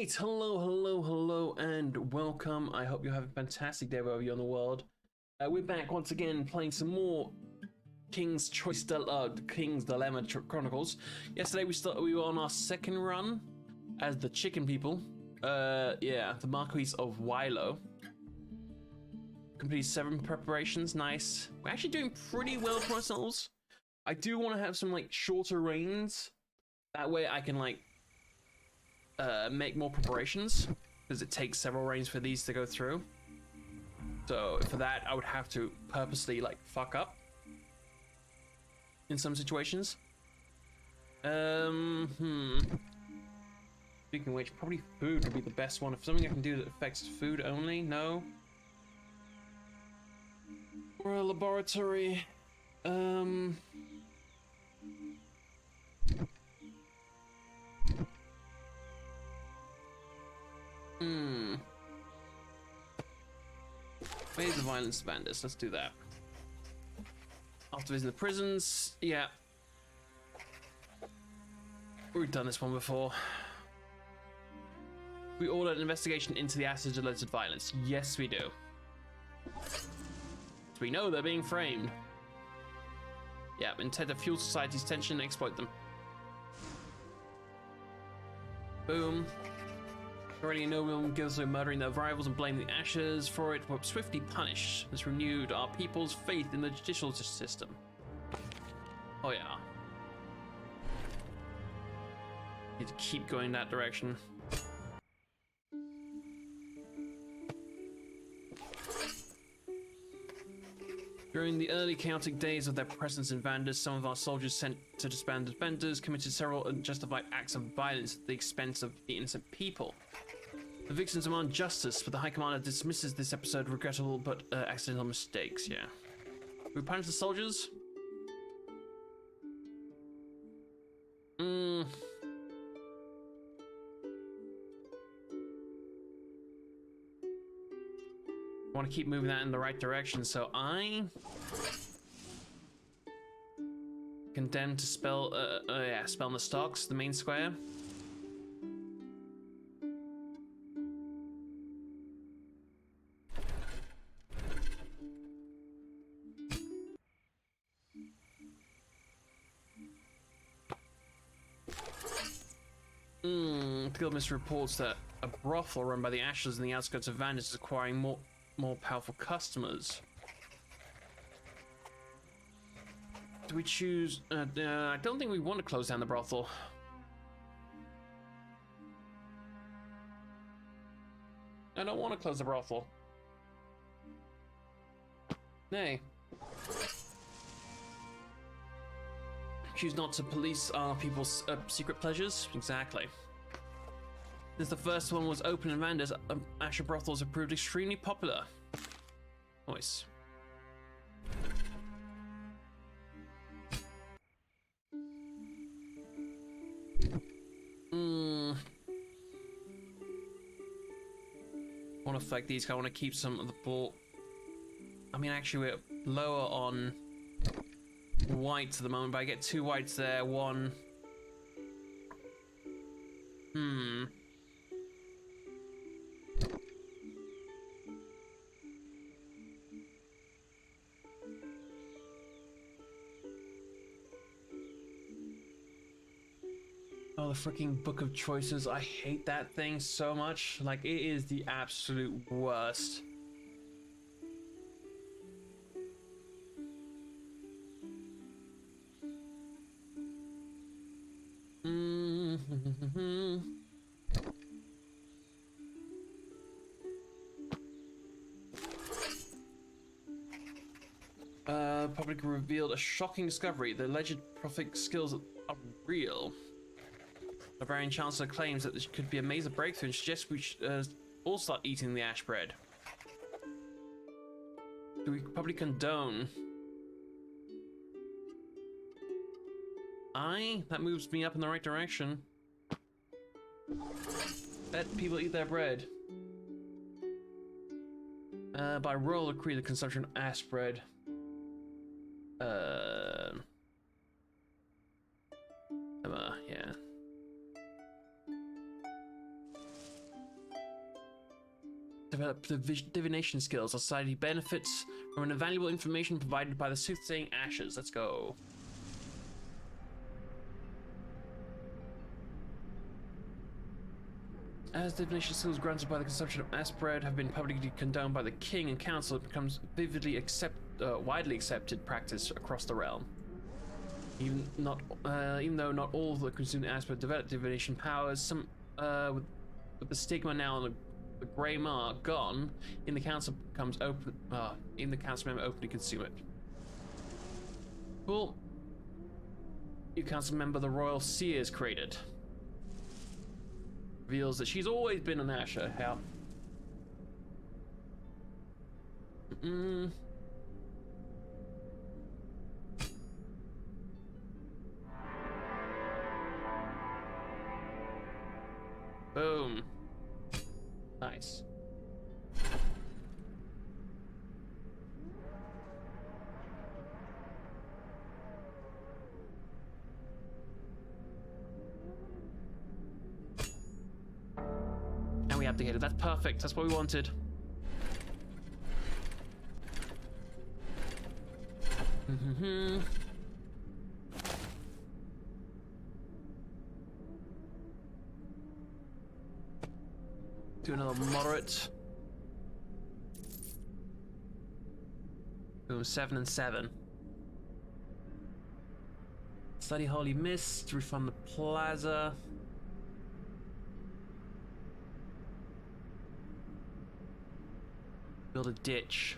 Alright, hello, and welcome. I hope you have a fantastic day wherever you're in the world. We're back once again playing some more King's Dilemma Chronicles. Yesterday we were on our second run as the chicken people. Yeah, the Marquis of Wilo. Completed 7 preparations, nice. We're actually doing pretty well for ourselves. I do want to have some like shorter reigns. That way I can like make more preparations, because it takes several reigns for these to go through. So for that, I would have to purposely like fuck up in some situations. Speaking of which, probably food would be the best one. If something I can do that affects food only, no. Or a laboratory. Phase of violence bandits, let's do that. After visiting the prisons, yeah. We've done this one before. We ordered an investigation into the acid-related violence. Yes, we do. We know they're being framed. Yeah, intent to fuel society's tension and exploit them. Boom. Already no one gives them murdering their rivals and blame the Ashes for it, but swiftly punished. This renewed our people's faith in the judicial system. Oh yeah. Need to keep going that direction. During the early chaotic days of their presence in Vanders, some of our soldiers sent to disband defenders committed several unjustified acts of violence at the expense of the innocent people. The victims demand justice, but the High Commander dismisses this episode regrettable but accidental mistakes, yeah. We punish the soldiers? I want to keep moving that in the right direction, so I condemn to spell spell in the stocks, the main square. Guildmistress reports that a brothel run by the Ashes in the outskirts of Vanders is acquiring more powerful customers. Do we choose? I don't think we want to close down the brothel. I don't want to close the brothel. Nay. Choose not to police our people's secret pleasures? Exactly. Since the first one was open in Vanders, Asher brothels have proved extremely popular. Nice. I want to affect these, I want to keep some of the ball. I mean, actually, we're lower on whites at the moment, but I get 2 whites there, 1. Oh, the freaking book of choices. I hate that thing so much. Like, it is the absolute worst. Public revealed a shocking discovery. The alleged prophetic skills are real. The Bavarian Chancellor claims that this could be a major breakthrough and suggests we should all start eating the ash bread. Do we probably condone? That moves me up in the right direction. Let people eat their bread. By royal decree, the consumption of ash bread. Yeah. develop divination skills. Our society benefits from an invaluable information provided by the soothsaying ashes. Let's go. As divination skills granted by the consumption of ass bread have been publicly condoned by the king and council, it becomes widely accepted practice across the realm. Even though not all of the consumed ass bread develop divination powers, some with the stigma now on the grey mark gone, even the council becomes open. Even the council member openly consume it. Cool. New council member, the royal seer, is created. Reveals that she's always been an Asher. How? Boom. Nice. And we abdicated. That's perfect. That's what we wanted. Do another moderate. Boom, 7 and 7. Study Holy Mist, refund the plaza. Build a ditch.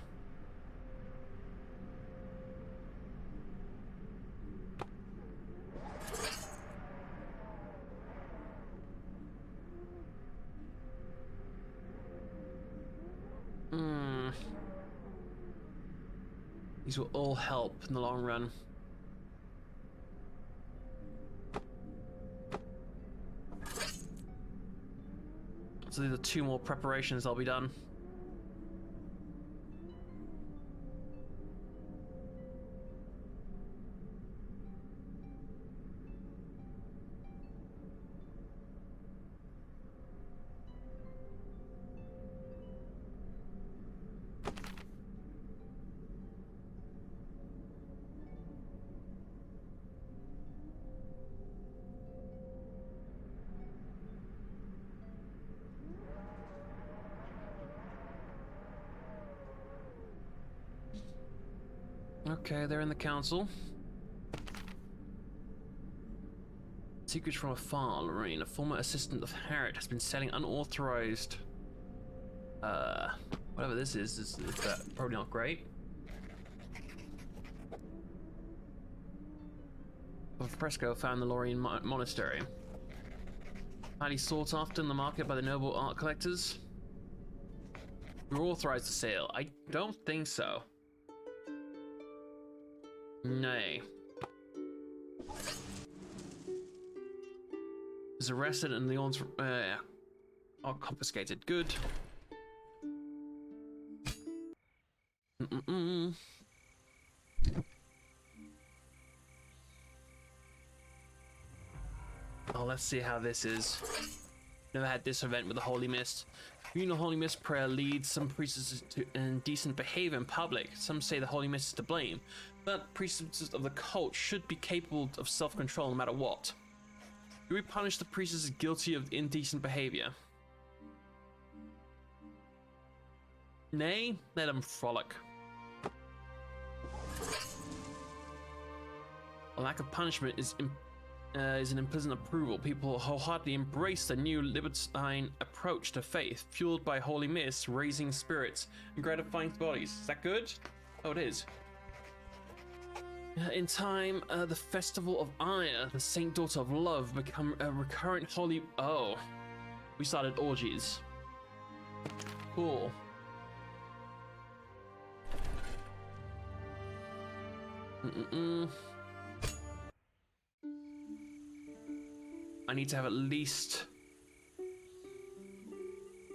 These will all help in the long run. So these are 2 more preparations, I'll be done. Okay, they're in the council. Secrets from afar, Lorraine, a former assistant of Harriet, has been selling unauthorized... whatever this is probably not great. Fresco found the Lorraine Monastery. Highly sought after in the market by the noble art collectors. We were authorized to sale. I don't think so. Nay. Was arrested and the ornaments are confiscated. Good. Oh, let's see how this is. Never had this event with the Holy Mist. Viewing the Holy Mist prayer leads some priests to indecent behavior in public. Some say the Holy Mist is to blame, but priests of the cult should be capable of self-control no matter what. Do we punish the priests as guilty of indecent behavior? Nay, let them frolic. A lack of punishment is an implicit approval. People wholeheartedly embrace the new libertine approach to faith, fueled by holy mist, raising spirits, and gratifying bodies. Is that good? Oh, it is. In time, the Festival of Ire, the Saint Daughter of Love, become a recurrent holy... Oh. We started orgies. Cool. I need to have at least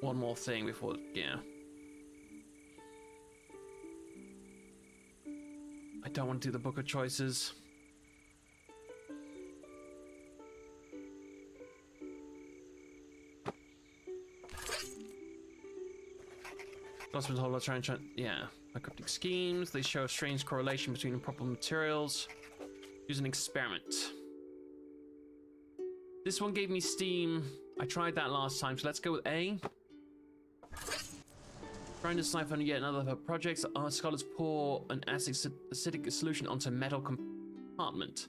one more thing before, yeah. I don't want to do the book of choices. Hospital trying, yeah. By cryptic schemes, they show a strange correlation between improper materials. Use an experiment. This one gave me steam. I tried that last time, so let's go with A. Trying to siphon yet another of her projects, our scholars pour an acidic solution onto a metal compartment.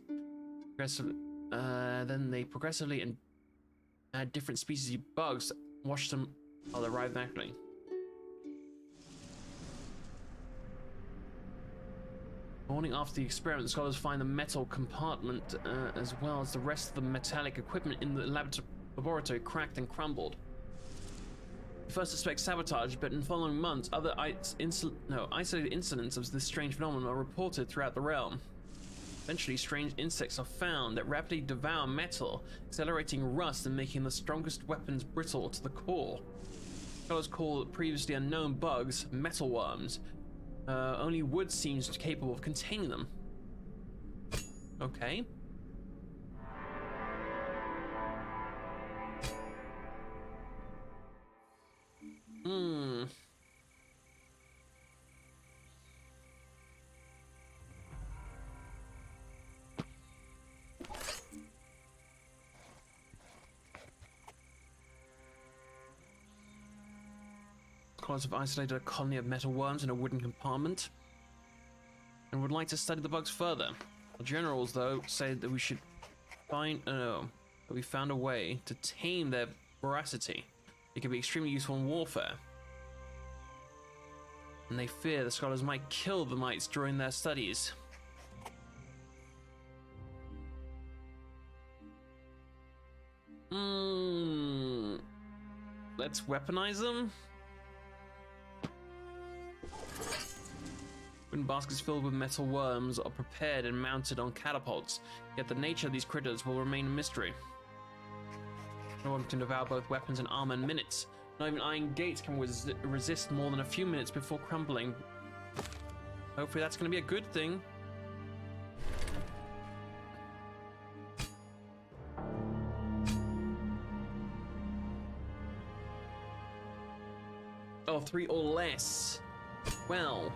Then they progressively and add different species of bugs, wash them while they arrive naturally. Morning after the experiment, the scholars find the metal compartment as well as the rest of the metallic equipment in the laboratory cracked and crumbled. We first suspect sabotage, but in following months, other isolated incidents of this strange phenomenon are reported throughout the realm. Eventually, strange insects are found that rapidly devour metal, accelerating rust and making the strongest weapons brittle to the core. Scholars call previously unknown bugs metal worms. Only wood seems capable of containing them. Okay. Scholars have isolated a colony of metal worms in a wooden compartment and would like to study the bugs further. The generals, though, say that we should find that we found a way to tame their voracity. It can be extremely useful in warfare. And they fear the scholars might kill the mites during their studies. Let's weaponize them. Wooden baskets filled with metal worms are prepared and mounted on catapults, yet the nature of these critters will remain a mystery. No one can devour both weapons and armor in minutes. Not even iron gates can resist more than a few minutes before crumbling. Hopefully that's going to be a good thing. Oh, 3 or less. Well,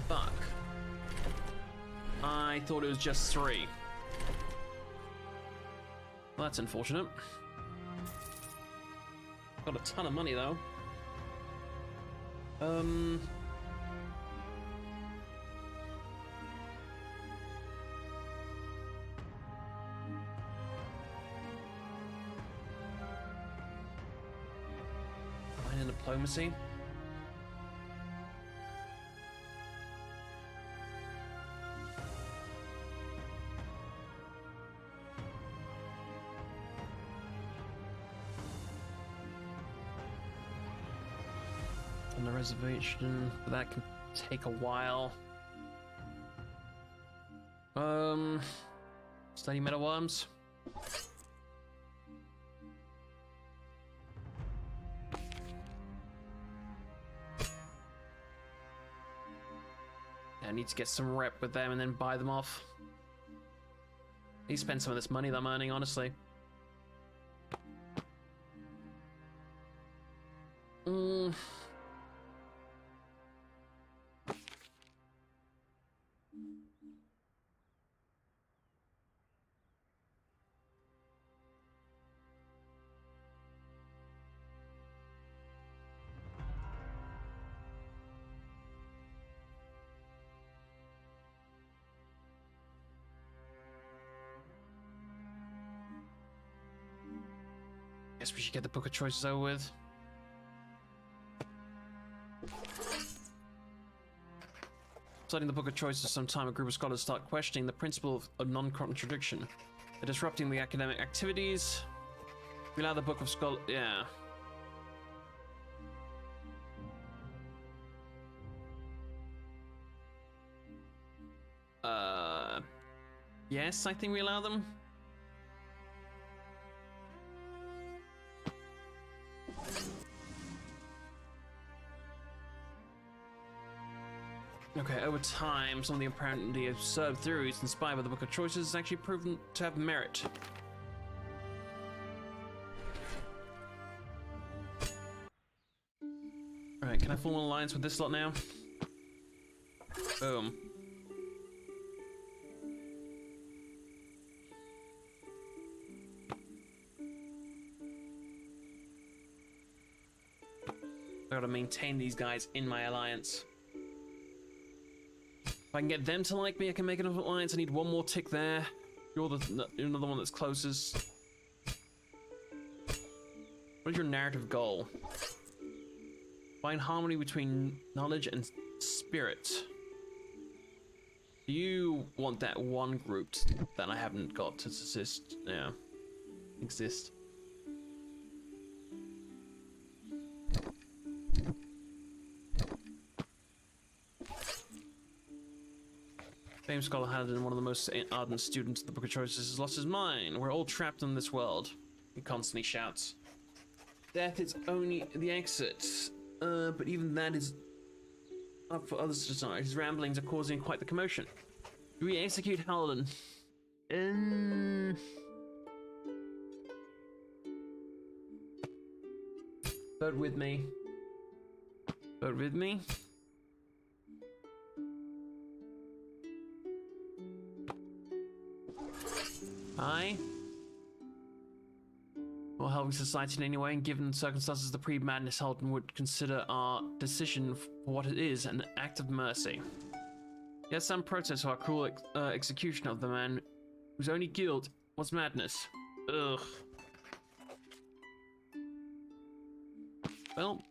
fuck. I thought it was just 3. Well, that's unfortunate. Got a ton of money though. Fine in diplomacy. On the reservation, but that can take a while. Study metalworms. I need to get some rep with them and then buy them off. I need to spend some of this money that I'm earning, honestly. Guess we should get the book of choices over with. Studying the book of choices, sometime a group of scholars start questioning the principle of non-contradiction. They're disrupting the academic activities. We allow the book of scholars. Yeah. Yes, I think we allow them. Okay, over time, some of the apparently absurd theories inspired by the Book of Choices has actually proven to have merit. Alright, can I form an alliance with this lot now? Boom. I gotta maintain these guys in my alliance. If I can get them to like me, I can make an alliance. I need one more tick there. You're another one that's closest. What is your narrative goal? Find harmony between knowledge and spirit. Do you want that one group that I haven't got to exist? Yeah, exist. Famed scholar Haladin, one of the most ardent students of the Book of Choices, has lost his mind. We're all trapped in this world. He constantly shouts. Death is only the exit. But even that is up for others to decide. His ramblings are causing quite the commotion. Do we execute Haladin? Vote with me. Vote with me. Aye. Well, helping society in any way, and given the circumstances, the pre-madness Halton would consider our decision for what it is, an act of mercy. He has some protest for our cruel execution of the man whose only guilt was madness. Ugh. Well.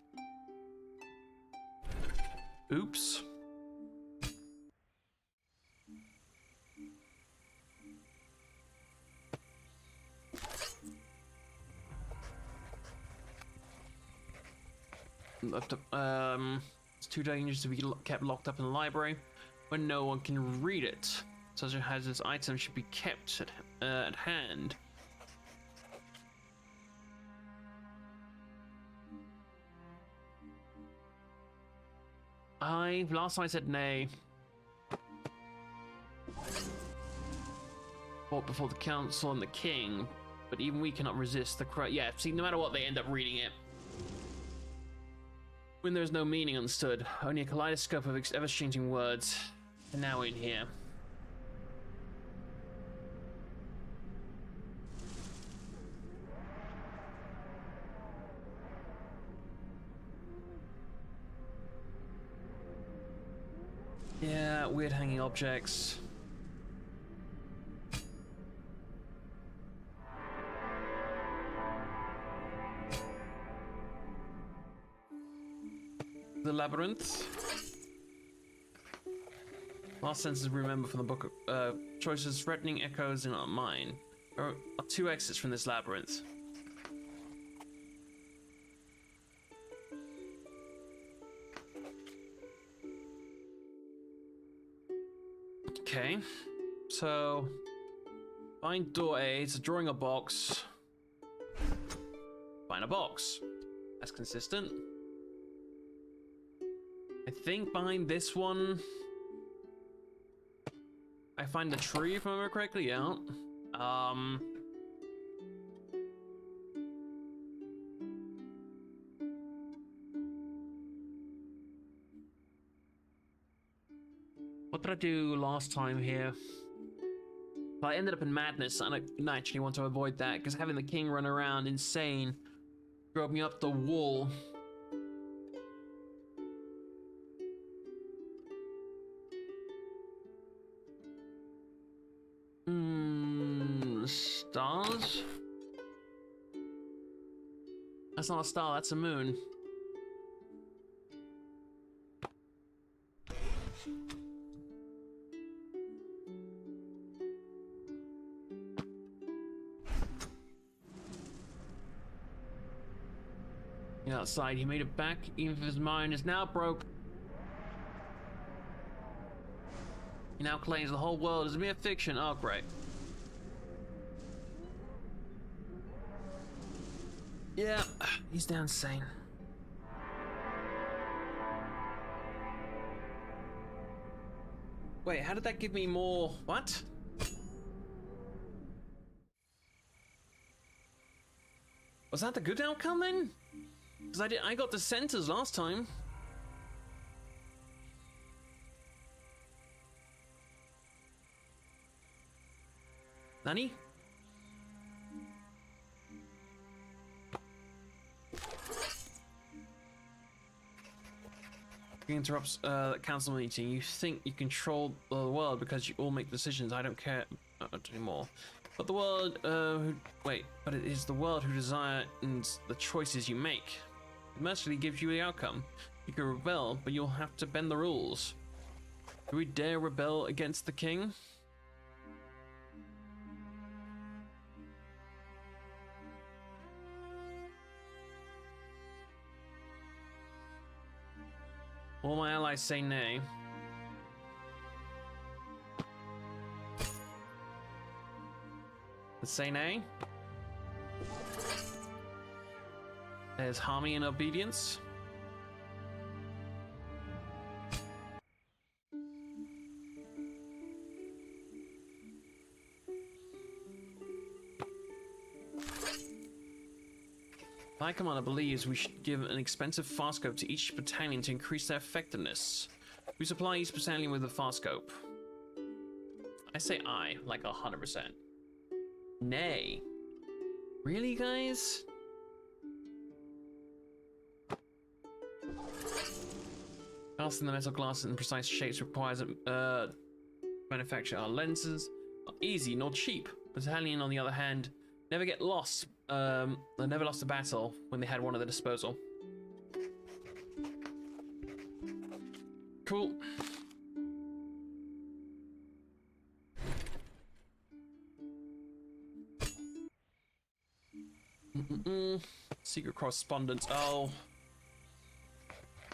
Oops. It's too dangerous to be kept locked up in the library when no one can read it. Such a hazardous item should be kept at hand. Last I said nay. Fought before the council and the king, but even we cannot resist the cry. Yeah, see, no matter what, they end up reading it. When there's no meaning understood, only a kaleidoscope of ever-changing words. And now in here. Yeah, weird hanging objects. The labyrinth. Last sentences remember from the book of choices, threatening echoes in our mind. There are two exits from this labyrinth. Okay, so find door A. It's drawing a box. Find a box. That's consistent. I think behind this one, I find the tree, if I remember correctly. Yeah. What did I do last time here? Well, I ended up in madness, and I naturally want to avoid that because having the king run around insane drove me up the wall. Stars? That's not a star, that's a moon. Outside, he made it back, even if his mind is now broke. He now claims the whole world is a mere fiction. Oh, great. Yeah, he's down insane. Wait, how did that give me more? What? Was that the good outcome then? Because I got the centers last time. Nani? He interrupts the council meeting. You think you control the world because you all make decisions. I don't care anymore. But the world, but it is the world who designs the choices you make. It mercifully gives you the outcome. You can rebel, but you'll have to bend the rules. Do we dare rebel against the king? All my allies say nay. Let's say nay. There's harmony and obedience. My commander believes we should give an expensive farscope to each battalion to increase their effectiveness. We supply each battalion with a farscope. I say aye, like 100%. Nay. Really, guys? Casting the metal glass in precise shapes requires manufacture our lenses. Not easy nor cheap. Battalion, on the other hand, never get lost. They never lost a battle when they had one at their disposal. Cool. Secret correspondence. Oh.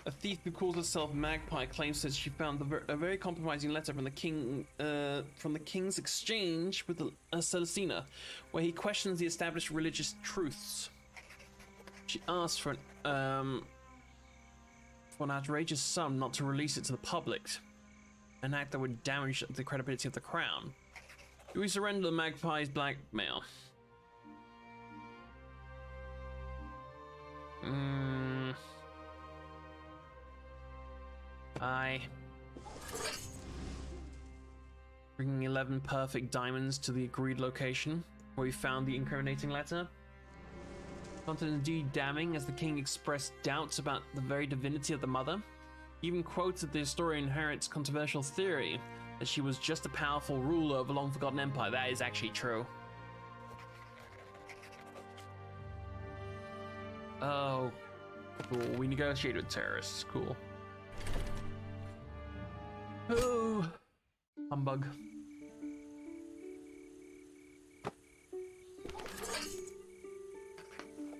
A thief who calls herself Magpie claims that she found a very compromising letter from the king's exchange with Celestina, where he questions the established religious truths. She asks for an outrageous sum not to release it to the public, an act that would damage the credibility of the crown. Do we surrender the Magpie's blackmail? Aye. Bringing 11 perfect diamonds to the agreed location, where we found the incriminating letter. Content indeed damning, as the king expressed doubts about the very divinity of the mother. He even quoted the historian Harriet's controversial theory that she was just a powerful ruler of a long-forgotten empire. That is actually true. Oh, cool. We negotiated with terrorists. Cool. Oh, humbug.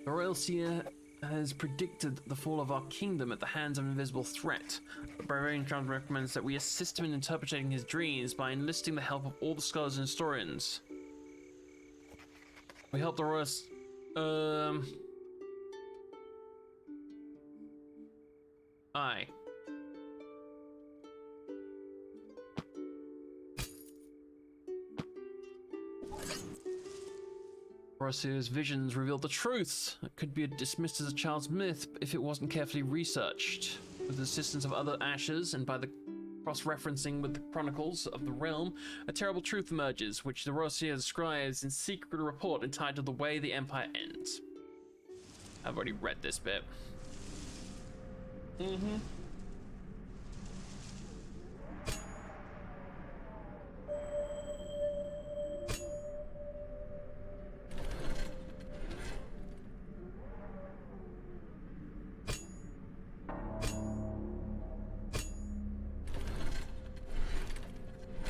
The royal seer has predicted the fall of our kingdom at the hands of an invisible threat. The barbarian John recommends that we assist him in interpreting his dreams by enlisting the help of all the scholars and historians. We help the royal... Aye. Horus's visions revealed the truth. It could be dismissed as a child's myth if it wasn't carefully researched. With the assistance of other ashes and by the cross-referencing with the Chronicles of the Realm, a terrible truth emerges, which the Rossier describes in secret report entitled The Way the Empire Ends. I've already read this bit.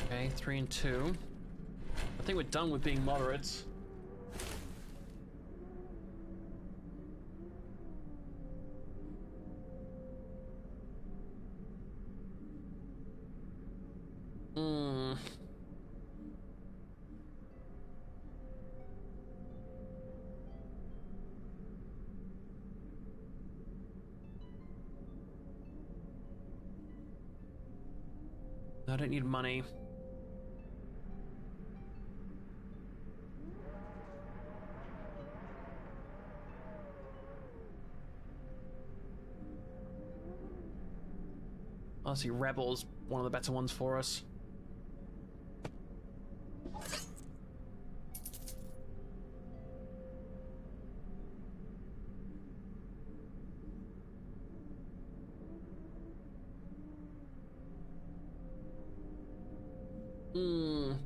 Okay, 3 and 2. I think we're done with being moderates. I don't need money. Honestly, Rebel's one of the better ones for us.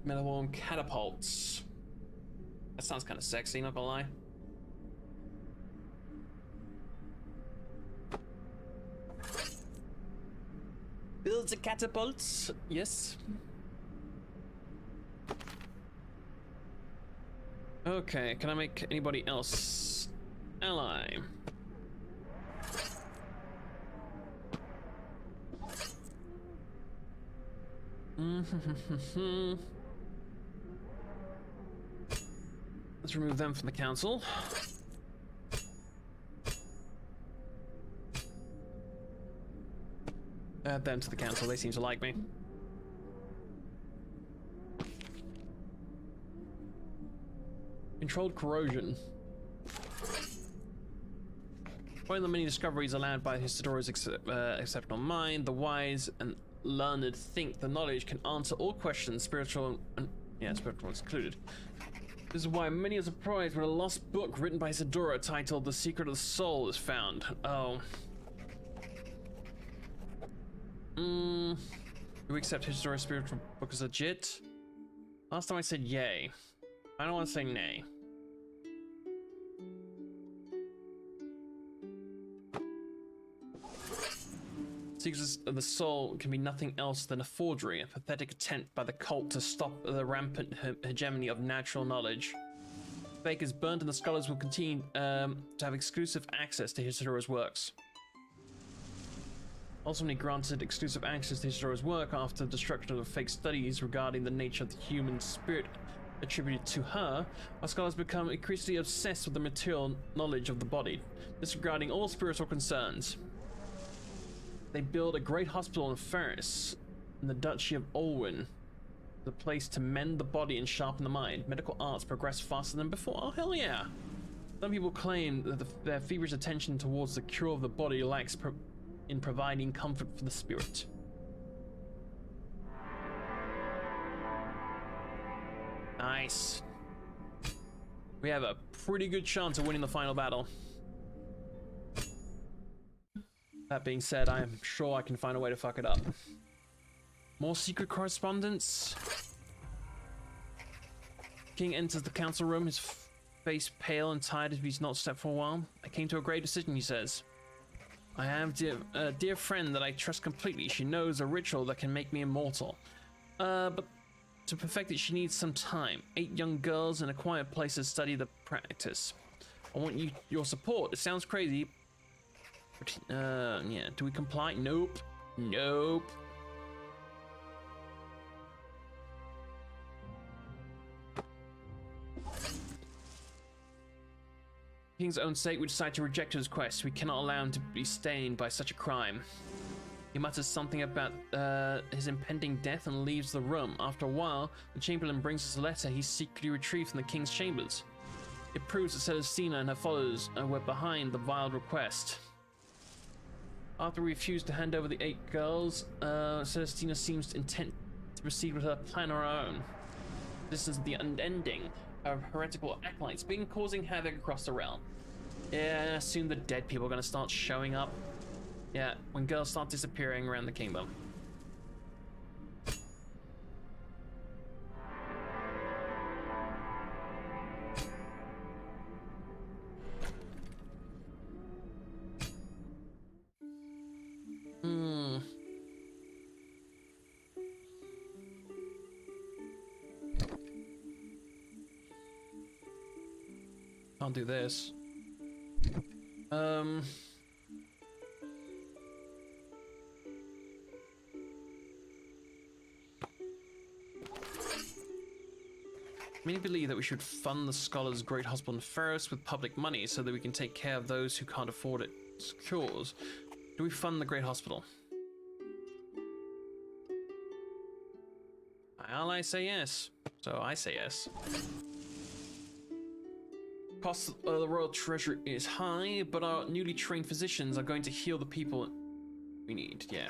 Metalworm catapults. That sounds kind of sexy, not gonna lie. Builds a catapult. Yes. Okay, can I make anybody else ally? Let's remove them from the council. Add them to the council, they seem to like me. Controlled corrosion. One of the many discoveries allowed by Historia's exceptional mind, the wise and learned think the knowledge can answer all questions, spiritual and spiritual excluded. This is why many are surprised when a lost book written by Isadora titled The Secret of the Soul is found. Oh. Do we accept Historia's spiritual book as legit? Last time I said yay. I don't want to say nay. Secrets of the Soul can be nothing else than a forgery, a pathetic attempt by the cult to stop the rampant hegemony of natural knowledge. Fake is burnt and the scholars will continue to have exclusive access to Historia's works. Ultimately granted exclusive access to Historia's work after the destruction of fake studies regarding the nature of the human spirit attributed to her, our scholars become increasingly obsessed with the material knowledge of the body, disregarding all spiritual concerns. They build a great hospital in Ferris, in the Duchy of Olwyn, the place to mend the body and sharpen the mind. Medical arts progress faster than before. Oh, hell yeah! Some people claim that their feverish attention towards the cure of the body lacks in providing comfort for the spirit. Nice. We have a pretty good chance of winning the final battle. That being said, I am sure I can find a way to fuck it up. More secret correspondence. King enters the council room, his face pale and tired as he's not stepped for a while. I came to a great decision, he says. I have a dear friend that I trust completely. She knows a ritual that can make me immortal. But to perfect it, she needs some time. 8 young girls in a quiet place to study the practice. I want your support. It sounds crazy. But, yeah. Do we comply? Nope. Nope. King's own sake, we decide to reject his quest. We cannot allow him to be stained by such a crime. He mutters something about his impending death and leaves the room. After a while, the Chamberlain brings us a letter he secretly retrieved from the King's chambers. It proves that Celestina and her followers were behind the vile request. After we refuse to hand over the 8 girls, Celestina seems intent to proceed with her plan on her own. This is the unending of heretical acolytes causing havoc across the realm. Yeah, soon the dead people are going to start showing up. Yeah, when girls start disappearing around the kingdom. Can't do this. Many believe that we should fund the Scholars' Great Hospital in Ferris with public money so that we can take care of those who can't afford its cures. Do we fund the Great Hospital? My allies say yes, so I say yes. Cost of the royal treasury is high, but our newly trained physicians are going to heal the people we need. Yeah.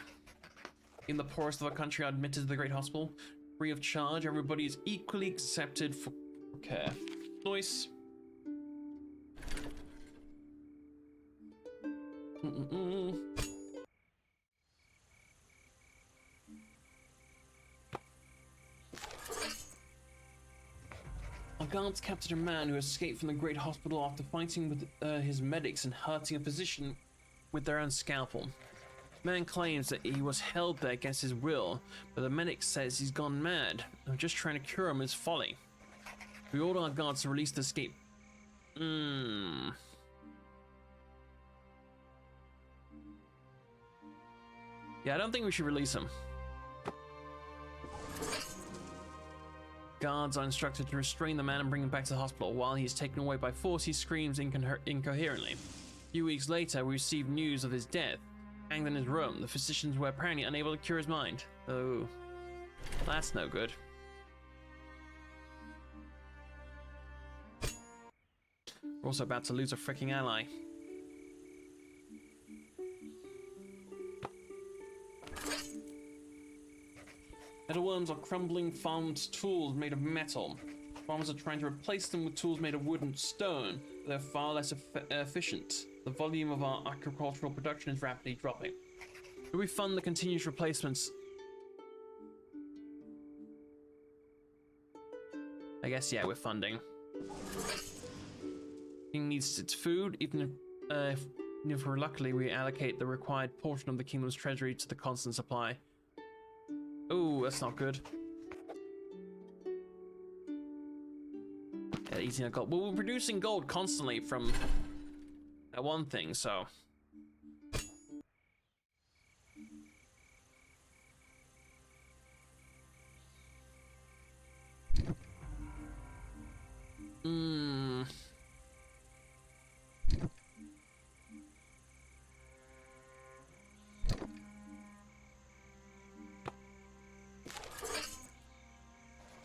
In the poorest of our country are admitted to the Great Hospital, free of charge. Everybody is equally accepted for care. Nice. Our guards captured a man who escaped from the great hospital after fighting with his medics and hurting a physician with their own scalpel. The man claims that he was held there against his will, but the medic says he's gone mad. I'm just trying to cure him of his folly. We order our guards to release the escape. Yeah, I don't think we should release him. Guards are instructed to restrain the man and bring him back to the hospital. While he is taken away by force, he screams incoherently. A few weeks later, we received news of his death. Hanged in his room, the physicians were apparently unable to cure his mind. Oh, that's no good. We're also about to lose a freaking ally. Metalworms are crumbling farmed tools made of metal. Farmers are trying to replace them with tools made of wood and stone, but they're far less efficient. The volume of our agricultural production is rapidly dropping. Do we fund the continuous replacements? I guess, yeah, we're funding. King needs its food, even if reluctantly we allocate the required portion of the kingdom's treasury to the constant supply. Oh, that's not good. Yeah, eating our gold. Well, we're producing gold constantly from that one thing, so.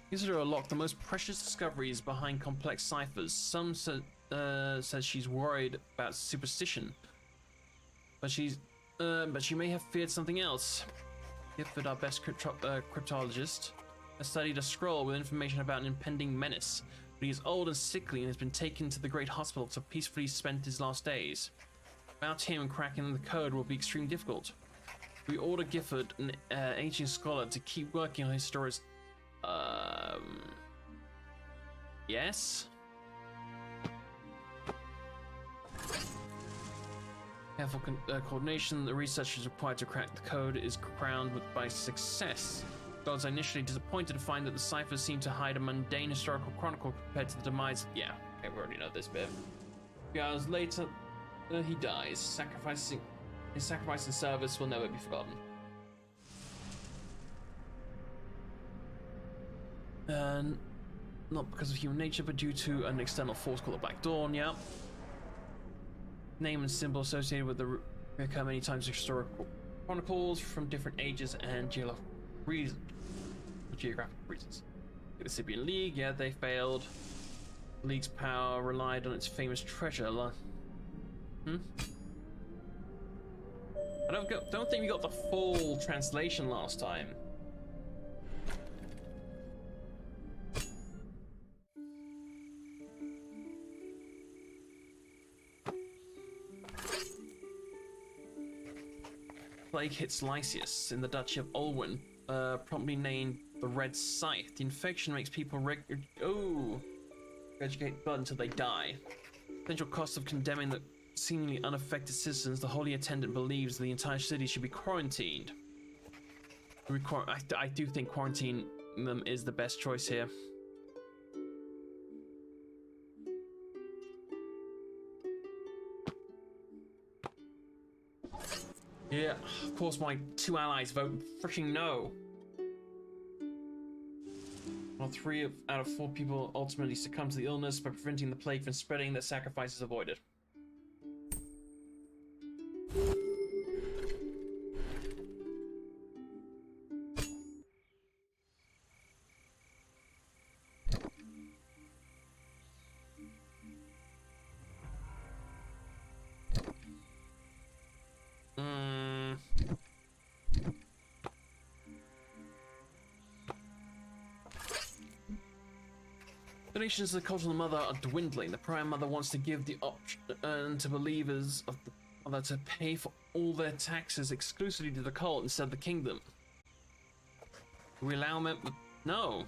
These are unlocked the most precious discoveries behind complex ciphers. Some says she's worried about superstition, but she may have feared something else. Gifford, our best cryptologist, has studied a scroll with information about an impending menace. But he is old and sickly and has been taken to the great hospital to peacefully spend his last days. Without him, cracking the code will be extremely difficult. We order Gifford, an ancient scholar, to keep working on his stories. Yes? Careful coordination, the researchers required to crack the code is crowned by success. Gods are initially disappointed to find that the ciphers seem to hide a mundane historical chronicle compared to the demise. Yeah, okay, we already know this bit. A few hours later, he dies. His sacrifice and service will never be forgotten. And not because of human nature, but due to an external force called the Black Dawn. Yeah. Name and symbol associated with the recur many times in historical chronicles from different ages and geographic reasons. The Scythian League, yeah, they failed. The League's power relied on its famous treasure. I don't think we got the full translation last time. Plague hits Lysias in the Duchy of Ulwyn, promptly named the Red Scythe. The infection makes people regurgitate blood until they die. Potential cost of condemning the seemingly unaffected citizens, the Holy Attendant believes the entire city should be quarantined. I do think quarantining them is the best choice here. Yeah, of course my two allies vote freaking no. While 3 out of 4 people ultimately succumb to the illness by preventing the plague from spreading, their sacrifice is avoided. Donations to the cult of the Mother are dwindling. The Prime Mother wants to give the option to believers of the Mother to pay for all their taxes exclusively to the cult instead of the kingdom. Do we allow them? No.